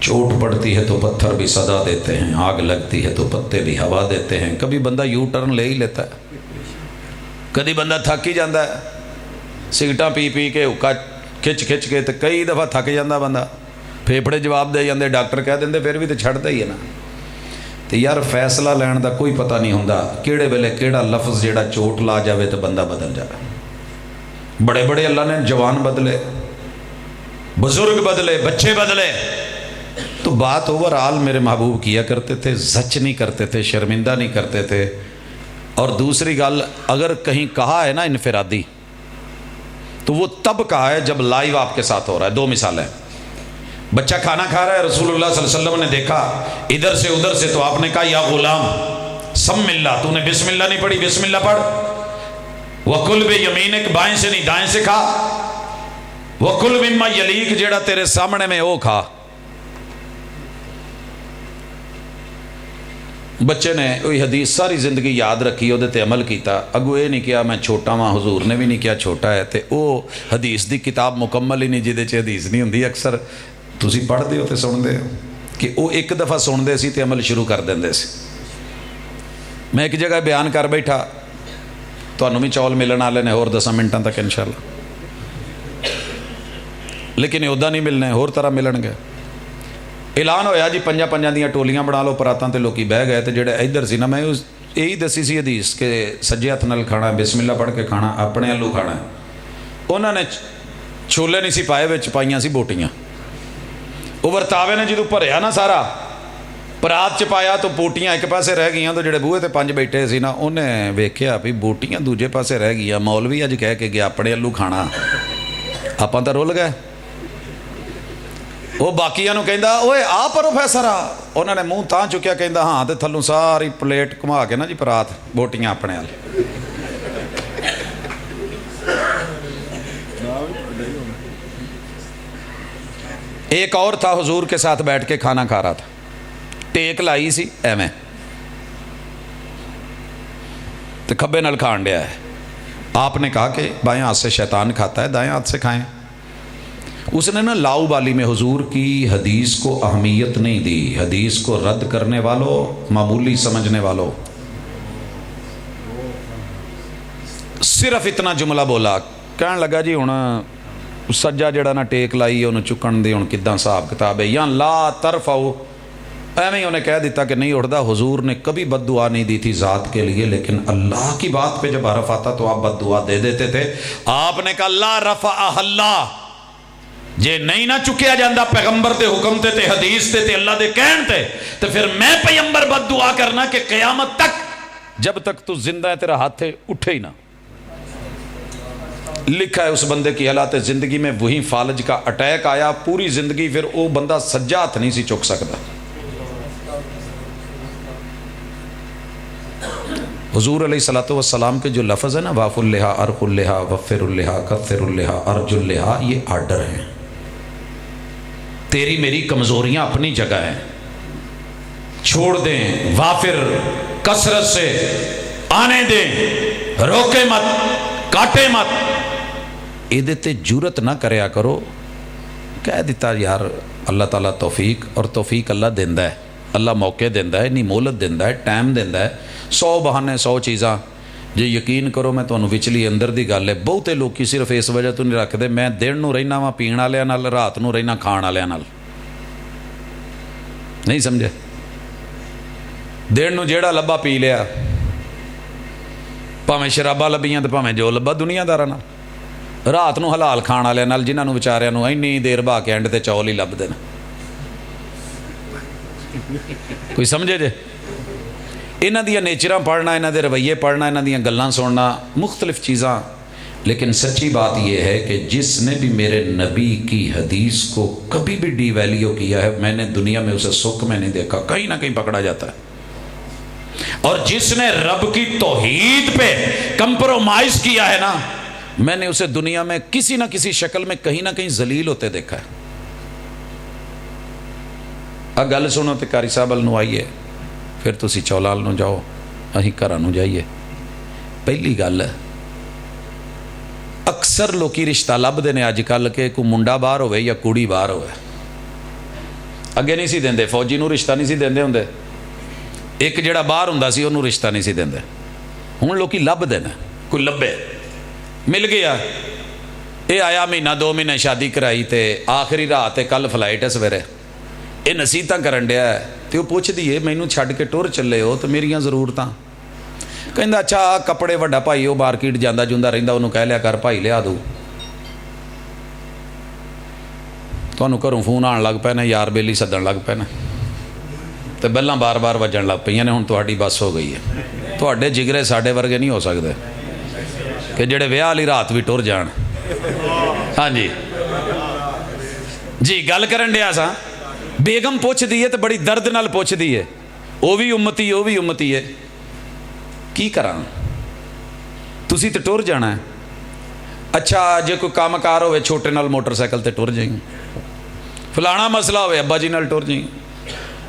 چوٹ پڑتی ہے تو پتھر بھی صدا دیتے ہیں آگ لگتی ہے تو پتے بھی ہوا دیتے ہیں کبھی بندہ یو ٹرن لے ہی لیتا ہے کدی بندہ تھک ہی جاندہ ہے سگٹاں پی پی کے حکا کھچ کھچ کے تو کئی دفعہ تھک جاندہ بندہ پھیپڑے جواب دے جاندے ڈاکٹر کہہ دیندے پھر بھی تو چھڑتا ہی ہے نا تو یار فیصلہ لین دا کوئی پتہ نہیں ہوندہ کیڑے ویلے کیڑا لفظ جیڑا چوٹ لا جاوے تو بندہ بدل جائے بڑے بڑے اللہ نے جوان بدلے بزرگ بدلے بچے بدلے تو بات اوورآل میرے محبوب کیا کرتے تھے زچ نہیں کرتے تھے شرمندہ نہیں کرتے تھے اور دوسری گل اگر کہیں کہا ہے نا انفرادی تو وہ تب کہا ہے جب لائیو آپ کے ساتھ ہو رہا ہے دو مثالیں بچہ کھانا کھا رہا ہے رسول اللہ صلی اللہ علیہ وسلم نے دیکھا ادھر سے ادھر سے تو آپ نے کہا یا غلام سم اللہ تو نے بسم اللہ نہیں پڑھی بسم اللہ پڑھ وَكُلْ بِيَمِينِكَ بائیں سے نہیں دائیں سے کھا وَكُلْ مِمَّا يَلِيكَ جیڑا تیرے سامنے میں وہ کھا بچے نے وہی حدیث ساری زندگی یاد رکھی، وہ عمل کیتا، اگو یہ نہیں کیا میں چھوٹا ہاں، حضور نے بھی نہیں کیا چھوٹا ہے، تو وہ حدیث دی کتاب مکمل ہی نہیں جہد حدیث نہیں ہوندی۔ اکثر تسی پڑھتے ہو تو سنتے ہو کہ وہ ایک دفعہ سنتے سی تو عمل شروع کر دیں سی۔ میں ایک جگہ بیان کر بیٹھا، تمہیں بھی چول ملن والے نے اور 10 منٹوں تک انشاءاللہ، لیکن ادا نہیں ملنے، ہور طرح ملن گے۔ اعلان ہویا جی 5 دیاں ٹولیاں بنا لو پراتاں تے لوکی بہ گئے، تے جڑے ادھر سی نا، میں یہی دسی سی حدیث کہ سجے ہاتھ نال کھانا، بسم اللہ پڑھ کے کھانا، اپنے آلو کھانا ہے۔ انہوں نے چھولے نہیں سی پائے، وچ پائیاں سی بوٹیاں۔ وہ ورتاوے نے جدوں بھریا نا سارا پرات چ پایا تو بوٹیاں ایک پاسے رہ گئیاں، تو جڑے بوہے تے 5 بیٹھے سی نا، انہیں ویکھیا بھی بوٹیاں دوجے پاسے رہ گئیاں، مولوی اج کہہ کے گیا اپنے آلو کھانا، آپاں تے رول گئے۔ وہ باقیاں نو کہندا اوئے آ پروفیسر آ، انہوں نے منہ تاں چکیا کہندا ہاں، تے تھلوں ساری پلیٹ گھما کے نا جی پرات بوٹیاں اپنے آل۔ ایک اور تھا حضور کے ساتھ بیٹھ کے کھانا کھا رہا تھا، ٹیک لائی سی ایویں تے کھبے نال کھان ڈیا ہے۔ آپ نے کہا کہ بائیں ہاتھ سے شیطان کھاتا ہے، دائیں ہاتھ سے کھائیں۔ اس نے نا لاؤ بالی میں حضور کی حدیث کو اہمیت نہیں دی، حدیث کو رد کرنے والوں، معمولی سمجھنے والوں، صرف اتنا جملہ بولا، کہنے لگا جی ہن سجا جڑا نا ٹیک لائی انہوں چکن دے، ہن کداں حساب کتاب ہے، یا لا ترفعوا، ایویں انہیں کہہ دیتا کہ نہیں اٹھتا۔ حضور نے کبھی بد دعا نہیں دی تھی ذات کے لیے، لیکن اللہ کی بات پہ جب حرف آتا تو آپ بد دعا دے دیتے تھے۔ آپ نے کہا لا رفعہ اللہ، جے نہیں نہ چکیا جاندہ پیغمبر تے حکم تے حدیث تے اللہ دے کہن تے، تو پھر میں پیغمبر بد دعا کرنا کہ قیامت تک جب تک تو زندہ ہے تیرا ہاتھ اٹھے ہی نہ۔ لکھا ہے اس بندے کی حالات زندگی میں وہی فالج کا اٹیک آیا، پوری زندگی پھر وہ بندہ سجا ہاتھ نہیں سی چک سکتا۔ حضور علیہ السلام کے جو لفظ ہے نا، واف اللہا، ارخ اللہا، وفر اللہا، کثر اللہا، ارج اللہا، یہ آرڈر ہیں۔ تیری میری کمزوریاں اپنی جگہ ہیں، چھوڑ دیں، وافر کثرت سے آنے دیں، روکے مت، کاٹے مت۔ ایدے تے جرت نہ کریا کرو، کہہ دیتا یار اللہ تعالیٰ توفیق، اور توفیق اللہ دیندہ ہے، اللہ موقع دیندہ ہے، نہیں مولت دیندہ ہے، ٹائم دیندہ ہے، 100 بہانے 100 چیزاں۔ جے یقین کرو میں تمہیں وچلی اندر دی گل ہے، بہتے لوگ صرف اس وجہ تو نہیں رکھ دے میں دن نو رہنا وا پین والے نال، رات نو رہنا کھان والے نال، نہیں سمجھے؟ دن نو جیڑا لبا پی لیا، پاویں شرابا لبیاں تو پاویں جو لبا دنیا دارا نال، رات نو حلال کھان والے نال جنہاں نو بیچاریاں نو اینی دیر بھا کے اینڈ تے چول ہی لب دین۔ کوئی سمجھے جے؟ انہاں دیاں نیچراں پڑھنا، انہاں دے رویے پڑھنا، انہاں دیاں گلاں سننا، مختلف چیزاں، لیکن سچی بات یہ ہے کہ جس نے بھی میرے نبی کی حدیث کو کبھی بھی ڈی ویلیو کیا ہے، میں نے دنیا میں اسے سکھ میں نہیں دیکھا، کہیں نہ کہیں پکڑا جاتا ہے۔ اور جس نے رب کی توحید پہ کمپرومائز کیا ہے نا، میں نے اسے دنیا میں کسی نہ کسی شکل میں کہیں نہ کہیں ذلیل ہوتے دیکھا ہے۔ گل سنو تے قاری صاحب ال نو آئیے، پھر تسی چولال نو جاؤ، اہی گھراں نو جائیے۔ پہلی گل اکثر لوکی رشتہ لب دے نے اج کل کہ کوئی منڈا باہر ہوئے یا کڑی باہر ہوئے، اگے نہیں سی دیندے، فوجی نو رشتہ نہیں سی دیندے ہوندے، ایک جڑا باہر ہوندا سی انہوں رشتہ نہیں سی دیندے، ہن لوکی لب دے نے، کوئی لبے مل گیا، اے آیا مہینہ 2 مہینے شادی کرائی تے آخری رات کل فلائٹ ہے سویرے، یہ نصیحتاں کرن ڈیا ہے، تے وہ پوچھ دیئے مینوں چھڈ کے ٹر چلے ہو تو میریاں ضرورتاں، کہندا اچھا کپڑے وڈا بھائی وہ مارکیٹ جاندا جوندا رہندا، انہوں کہہ لیا کر بھائی لیا دوں، تانوں گھروں فون آن لگ پے نے، یار بیلی سدن لگ پے نے، تے بیلاں بار بار وجن لگ پئیاں نے، ہن تہاڈی بس ہو گئی ہے، تہاڈے جگرے ساڈے ورگے نہیں ہو سکدے کہ جڑے ویاہ والی رات بھی ٹر جان۔ ہاں جی جی گل کرن ڈیا سا، بیگم پوچھ دیئے تو بڑی درد نال پوچھ دیئے، وہ بھی امتی ہے، کی کران تسی تے ٹر جانا ہے، اچھا جے کوئی کام کار ہوئے چھوٹے نال موٹر سائیکل تے ٹر جائیں، فلانا مسئلہ ہوئے ابا جی نال ٹر جائیں،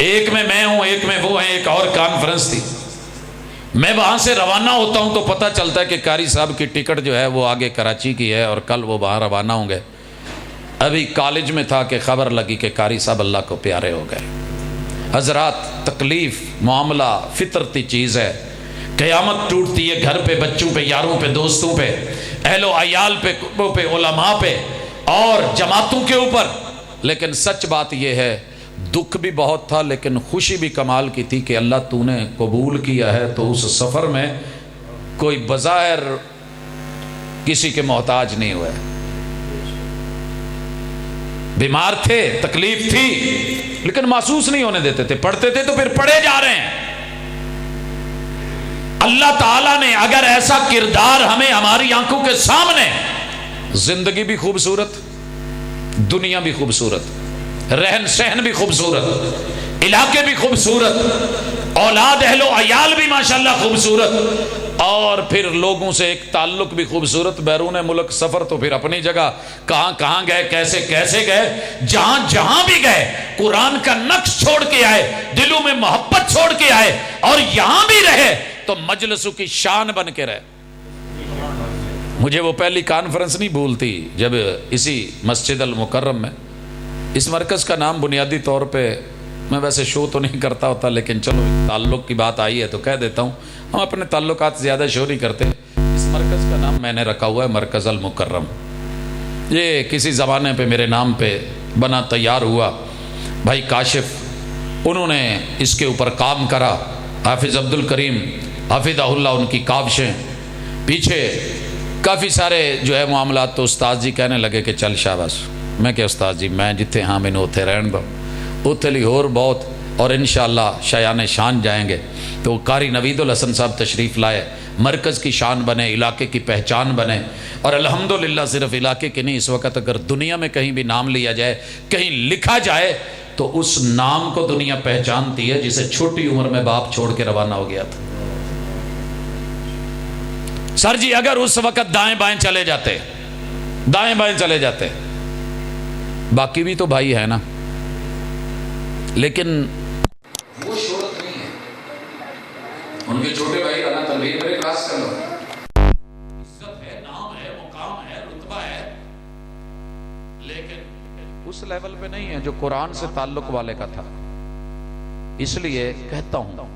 ایک میں ہوں، ایک میں وہ ہیں، ایک اور کانفرنس تھی. میں وہاں سے روانہ ہوتا ہوں تو پتہ چلتا ہے کہ قاری صاحب کی ٹکٹ جو ہے وہ آگے کراچی کی ہے اور کل وہ وہاں روانہ ہوں گے. ابھی کالج میں تھا کہ خبر لگی کہ قاری صاحب اللہ کو پیارے ہو گئے. حضرات، تکلیف معاملہ فطرتی چیز ہے. قیامت ٹوٹتی ہے گھر پہ، بچوں پہ، یاروں پہ، دوستوں پہ، اہل و عیال پہ، کتبوں پہ، علماء پہ اور جماعتوں کے اوپر. لیکن سچ بات یہ ہے دکھ بھی بہت تھا لیکن خوشی بھی کمال کی تھی کہ اللہ تو نے قبول کیا ہے. تو اس سفر میں کوئی بظاہر کسی کے محتاج نہیں ہوئے. بیمار تھے، تکلیف تھی لیکن محسوس نہیں ہونے دیتے تھے. پڑھتے تھے تو پھر پڑھے جا رہے ہیں. اللہ تعالیٰ نے اگر ایسا کردار ہمیں ہماری آنکھوں کے سامنے، زندگی بھی خوبصورت، دنیا بھی خوبصورت، رہن سہن بھی خوبصورت، علاقے بھی خوبصورت، اولاد اہل و عیال بھی ماشاءاللہ خوبصورت، اور پھر لوگوں سے ایک تعلق بھی خوبصورت. بیرون ملک سفر تو پھر اپنی جگہ، کہاں کہاں گئے، کیسے کیسے گئے، جہاں جہاں بھی گئے قرآن کا نقش چھوڑ کے آئے، دلوں میں محبت چھوڑ کے آئے، اور یہاں بھی رہے تو مجلسوں کی شان بن کے رہے. مجھے وہ پہلی کانفرنس نہیں بھولتی جب اسی مسجد المکرم میں، اس مرکز کا نام بنیادی طور پہ، میں ویسے شو تو نہیں کرتا ہوتا لیکن چلو تعلق کی بات آئی ہے تو کہہ دیتا ہوں، ہم اپنے تعلقات زیادہ شو نہیں کرتے. اس مرکز کا نام میں نے رکھا ہوا ہے مرکز المکرم. یہ کسی زمانے پہ میرے نام پہ بنا، تیار ہوا. بھائی کاشف انہوں نے اس کے اوپر کام کرا، حافظ عبد الکریم حافظہ اللہ، ان کی کاوشیں پیچھے کافی سارے جو ہے معاملات. تو استاد جی کہنے لگے کہ چل شاباش. میں کہ استاد جی میں جتھے ہاں مینوں اتھے رہن دو، اتھے لی ہور بہت، اور انشاءاللہ شایان شان جائیں گے. تو قاری نوید الحسن صاحب تشریف لائے، مرکز کی شان بنے، علاقے کی پہچان بنے. اور الحمدللہ صرف علاقے کی نہیں، اس وقت اگر دنیا میں کہیں بھی نام لیا جائے، کہیں لکھا جائے تو اس نام کو دنیا پہچانتی ہے جسے چھوٹی عمر میں باپ چھوڑ کے روانہ ہو گیا تھا. سر جی اگر اس وقت دائیں بائیں چلے جاتے، دائیں بائیں چلے جاتے، باقی بھی تو بھائی ہے نا، لیکن وہ شہرت نہیں ہے. ان کے چھوٹے بھائی رانا تنویر میرے کلاس کر لو، عزت ہے، نام ہے، مقام ہے، رتبہ ہے، لیکن اس لیول پہ نہیں ہے جو قرآن سے تعلق والے کا تھا. اس لیے کہتا ہوں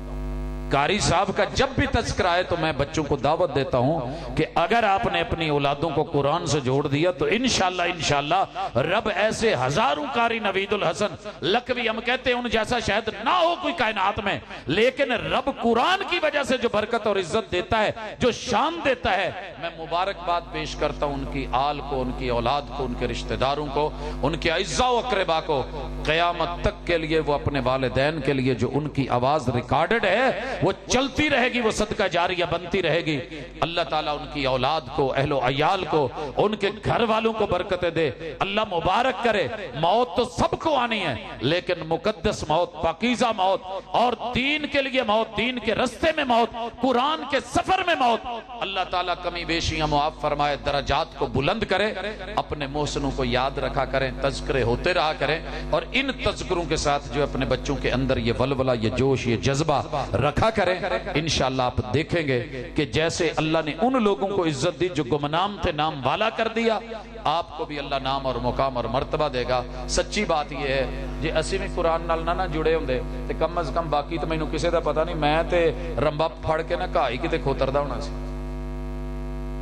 قاری صاحب کا جب بھی تذکرہ آئے تو میں بچوں کو دعوت دیتا ہوں کہ اگر آپ نے اپنی اولادوں کو قرآن سے جوڑ دیا تو انشاءاللہ رب ایسے ہزاروں قاری نوید الحسن لکھوی، ہم کہتے ہیں ان جیسا شاید نہ ہو کوئی کائنات میں، لیکن رب قرآن کی وجہ سے جو برکت اور عزت دیتا ہے، جو شان دیتا ہے، میں مبارکباد پیش کرتا ہوں ان کی آل کو، ان کی اولاد کو، ان کے رشتہ داروں کو، ان کے اعزاء و اقربا کو. قیامت تک کے لیے وہ اپنے والدین کے لیے جو ان کی آواز ریکارڈڈ ہے وہ چلتی رہے گی، وہ صدقہ جاریہ بنتی رہے گی. اللہ تعالیٰ ان کی اولاد کو، اہل و عیال کو، ان کے گھر والوں کو برکتیں دے. اللہ مبارک کرے. موت تو سب کو آنی ہے لیکن مقدس موت، پاکیزہ موت، اور دین کے لیے موت، دین کے رستے میں موت، قرآن کے سفر میں موت. اللہ تعالیٰ کمی بیشیاں معاف فرمائے، درجات کو بلند کرے. اپنے محسنوں کو یاد رکھا کریں، تذکرے ہوتے رہا کریں، اور ان تذکروں کے ساتھ جو اپنے بچوں کے اندر یہ ولولہ، یہ جوش، یہ جذبہ رکھا کریں. انشاءاللہ آپ دیکھیں گے کہ جیسے اللہ نے ان لوگوں کو عزت دی جو گمنام تھے، نام والا کر دیا، آپ کو بھی اللہ نام اور مقام اور مرتبہ دے گا. سچی بات یہ ہے جی اسی میں قرآن نال نہ جڑے ہوندے تے کم از کم باقی تو مینوں کسے دا پتہ نہیں، میں تے رمبا پھڑ کے نہ کھائی کتے کھوتردا ہونا سی،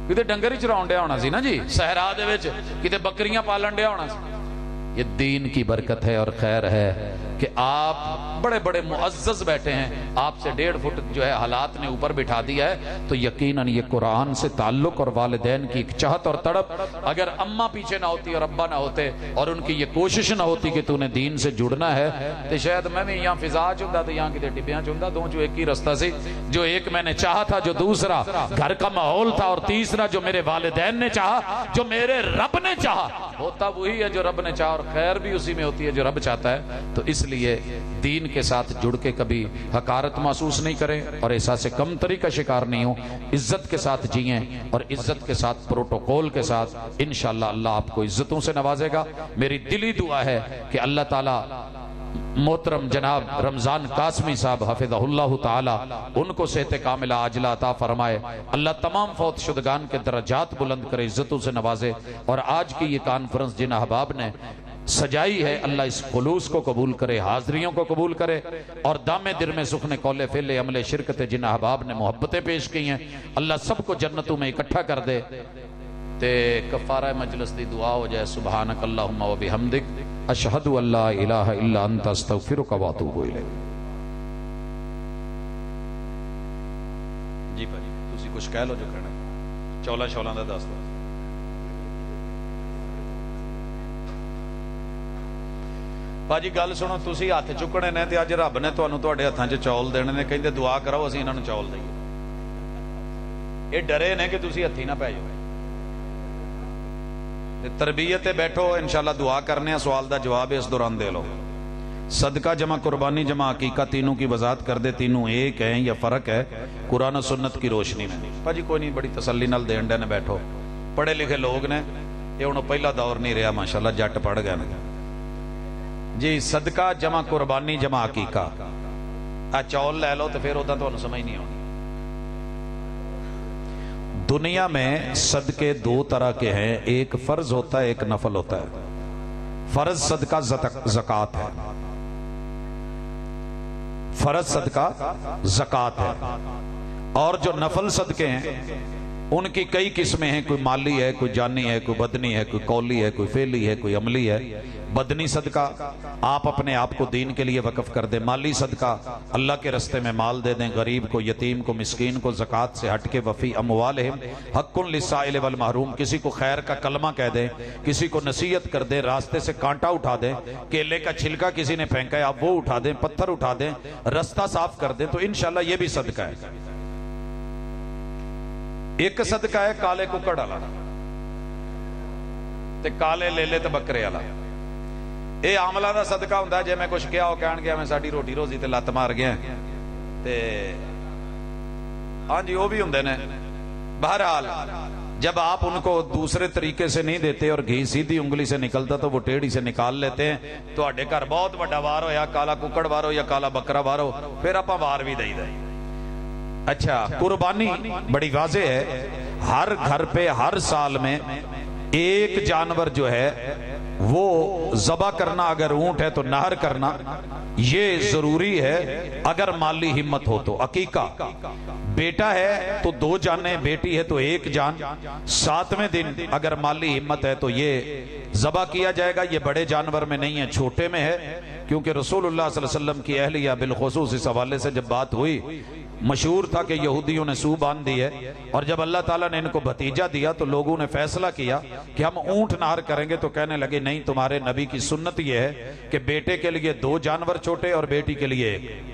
کتے ڈنگر ہی چراون ڈیا ہونا سی نا جی، صحرا دے وچ کتے بکریاں پالن ڈیا ہونا سی. یہ دین کی برکت ہے اور خیر ہے کہ آپ بڑے بڑے معزز بیٹھے ہیں، آپ سے 1.5 فٹ جو ہے حالات نے اوپر بٹھا دیا ہے، تو یقیناً یہ قرآن سے تعلق اور والدین کی ایک چاہت اور تڑپ. اگر اماں پیچھے نہ ہوتی اور ابا نہ ہوتے اور ان کی یہ کوشش نہ ہوتی کہ تو نے دین سے جڑنا ہے، تو شاید میں بھی یہاں فضا چندہ تو یہاں کی ٹبیاں چندہ، دو جو ایک ہی رستہ سی، جو ایک میں نے چاہا تھا، جو دوسرا گھر کا ماحول تھا، اور تیسرا جو میرے والدین نے چاہا، جو میرے رب نے چاہا. ہوتا وہی ہے جو رب نے چاہا، اور خیر بھی اسی میں ہوتی ہے جو رب چاہتا ہے. تو اس لیے دین کے ساتھ جڑ کے کبھی حقارت محسوس نہیں کریں اور احساس کمتری کا شکار نہیں ہوں. عزت کے ساتھ جئیں اور عزت کے ساتھ، پروٹوکول کے ساتھ. انشاءاللہ اللہ آپ کو عزتوں سے نوازے گا. میری دلی دعا ہے کہ اللہ تعالیٰ محترم جناب رمضان قاسمی صاحب حفظہ اللہ تعالی ان کو صحت کاملہ عاجلہ عطا فرمائے، اللہ تمام فوت شدگان کے درجات بلند کرے، عزتوں سے نوازے، اور آج کی یہ کانفرنس جن احباب نے سجائی ہے اللہ اس خلوص کو قبول کرے، حاضریوں کو قبول کرے، اور دام در میں سخن قول فعل عمل شرکت جن احباب نے محبتیں پیش کی ہیں اللہ سب کو جنتوں میں اکٹھا کر دے۔ تے کفارہ مجلس دی دعا ہو جائے، سبحانک اللہم و بحمدک اشہد ان لا الہ الا انت استغفرک و اتوب الیک۔ جی بھائی تسی کچھ کہہ لو جو کہنا، چولا شولا دا دس دو۔ باجی گل سنو، تسی ہاتھ چکنے نے تے اج رب نے تانوں تواڈے ہتھاں 'چ چول دینے نے، کہندے دعا کرو اسی انہاں نوں چول دئیے۔ یہ ڈرے نے کہ تسی ہتھی نہ پے جاؤ، تربیت بیٹھو، انشاءاللہ دعا کرنے ہیں، سوال دا جواب اس دوران دے لو۔ صدقہ جمع قربانی جمع عقیقہ تینوں کی وضاحت کر دے، تینوں ایک ہیں یا فرق ہے قرآن و سنت کی روشنی میں؟ باجی کوئی نہیں، بڑی تسلی نال دین دے نے، بیٹھو، پڑھے لکھے لوگ نے، یہ انہوں پہلا دور نہیں رہا ماشاءاللہ، جٹ پڑھ گئے نا جی۔ صدقہ جمع قربانی جمع عقیقہ، چول لے لو تو پھر ادھا تو سمجھ نہیں آنی۔ دنیا میں صدقے دو طرح کے ہیں، ایک فرض ہوتا ہے ایک نفل ہوتا ہے۔ فرض صدقہ زکوٰۃ ہے، فرض صدقہ زکوٰۃ ہے، اور جو نفل صدقے ہیں ان کی کئی قسمیں ہیں، کوئی مالی ہے، کوئی جانی ہے، کوئی بدنی ہے، کوئی قولی ہے، کوئی فعلی ہے، کوئی عملی ہے۔ بدنی صدقہ آپ اپنے آپ کو دین کے لیے وقف کر دیں، مالی صدقہ اللہ کے رستے میں مال دے دیں، غریب کو، یتیم کو، مسکین کو، زکوٰۃ سے ہٹ کے وفی اموالہم حق للسائل والمحروم، کسی کو خیر کا کلمہ کہہ دیں، کسی کو نصیحت کر دیں، راستے سے کانٹا اٹھا دیں، کیلے کا چھلکا کسی نے پھینکا ہے آپ وہ اٹھا دیں، پتھر اٹھا دیں، رستہ صاف کر دیں، تو انشاءاللہ یہ بھی صدقہ ہے۔ ایک صدقہ ہے کالے ککڑ والا، تے کالے لے لے تے بکرے والا، اے عاملہ دا صدقہ ہوندا ہے، جے میں کچھ کیا ہو کہن گیا میں ساڈی روٹی روزی تے لت مار گیا تے ہاں جی وہ بھی ہوندے نے۔ بہرحال جب آپ ان کو دوسرے طریقے سے نہیں دیتے اور گھی سیدھی انگلی سے نکلتا تو وہ ٹیڑھی سے نکال لیتے ہیں، تو اڈے گھر بہت بڑا وار ہو یا کالا ککڑ وار ہو یا کالا بکرا وار ہو، پھر آپ وار بھی دئی دے۔ اچھا قربانی بڑی واضح ہے، ہر گھر پہ ہر سال میں ایک جانور جو ہے وہ ذبح کرنا، اگر اونٹ ہے تو نہر کرنا یہ ضروری ہے، اگر مالی ہمت ہو تو۔ عقیقہ بیٹا ہے تو 2 جانیں، بیٹی ہے تو 1 جان، 7ویں دن اگر مالی ہمت ہے تو یہ ذبح کیا جائے گا۔ یہ بڑے جانور میں نہیں ہے، چھوٹے میں ہے، کیونکہ رسول اللہ صلی اللہ علیہ وسلم کی اہلیہ بالخصوص اس حوالے سے جب بات ہوئی، مشہور تھا کہ یہودیوں نے سو باندھ دی ہے، اور جب اللہ تعالیٰ نے ان کو بھتیجا دیا تو لوگوں نے فیصلہ کیا کہ ہم اونٹ نہر کریں گے، تو کہنے لگے نہیں، تمہارے نبی کی سنت یہ ہے کہ بیٹے کے لیے 2 جانور چھوٹے اور بیٹی کے لیے 1۔